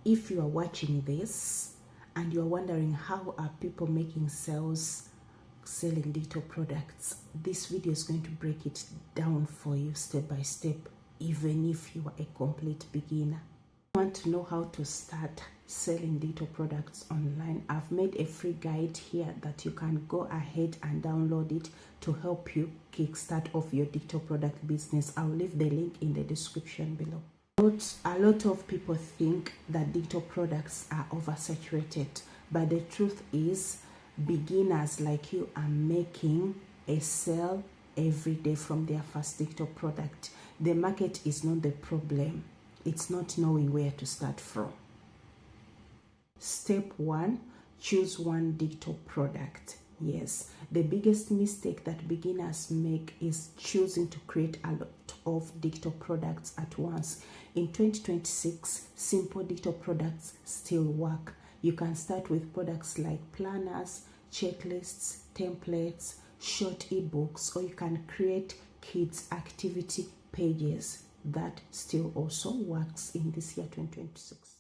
If you are watching this and you're wondering how are people making sales selling digital products, this video is going to break it down for you step by step, even if you are a complete beginner. Want to know how to start selling digital products online? I've made a free guide here that you can go ahead and download it to help you kickstart off your digital product business. I'll leave the link in the description below. A lot of people think that digital products are oversaturated, but the truth is beginners like you are making a sale every day from their first digital product. The market is not the problem. It's not knowing where to start from. Step 1, choose one digital product. Yes, the biggest mistake that beginners make is choosing to create a lot of digital products at once. In 2026, simple digital products still work. You can start with products like planners, checklists, templates, short ebooks, or you can create kids activity pages. That still also works in this year 2026.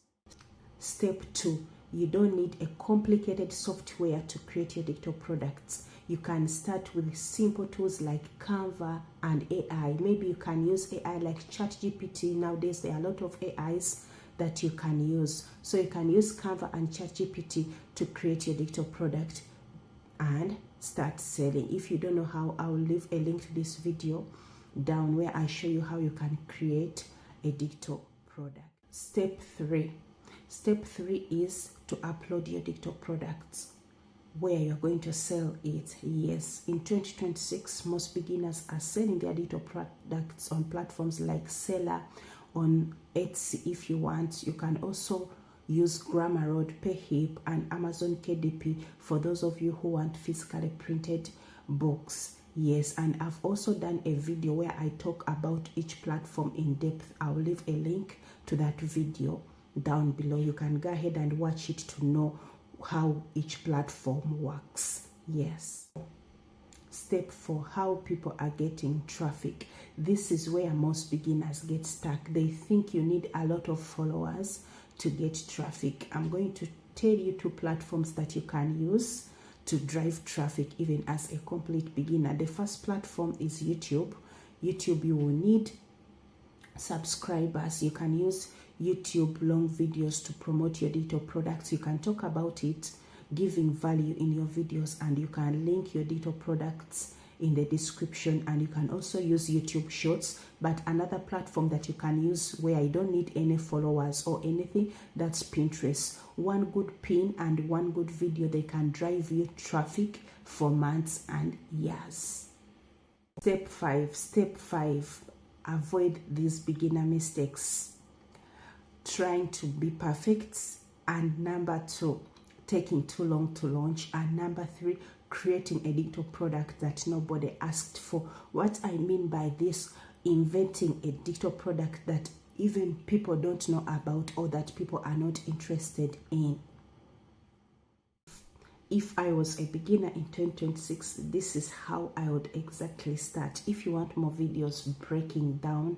Step 2, you don't need a complicated software to create your digital products. You can start with simple tools like Canva and AI. Maybe you can use AI like ChatGPT. Nowadays there are a lot of AIs that you can use. So you can use Canva and ChatGPT to create your digital product and start selling. If you don't know how, I'll leave a link to this video down where I show you how you can create a digital product. Step 3 is to upload your digital products where you're going to sell it. Yes, in 2026 most beginners are selling their digital products on platforms like Seller, on Etsy. If you want, you can also use Grammarly, Payhip, and Amazon KDP for those of you who want physically printed books. Yes, and I've also done a video where I talk about each platform in depth. I'll leave a link to that video down below. You can go ahead and watch it to know how each platform works. Yes. Step 4, how people are getting traffic. This is where most beginners get stuck. They think you need a lot of followers to get traffic. I'm going to tell you 2 platforms that you can use to drive traffic even as a complete beginner. The first platform is YouTube. YouTube, you will need subscribers. You can use YouTube long videos to promote your digital products. You can talk about it, giving value in your videos, and you can link your digital products in the description, and you can also use YouTube Shorts. But another platform that you can use where you don't need any followers or anything, that's Pinterest. One good pin and one good video, they can drive you traffic for months and years. Step 5, avoid these beginner mistakes: trying to be perfect, and number 2, taking too long to launch, and number 3, creating a digital product that nobody asked for. What I mean by this, inventing a digital product that even people don't know about or that people are not interested in. If I was a beginner in 2026, this is how I would exactly start. If you want more videos breaking down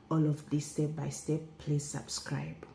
all of this step by step, please subscribe.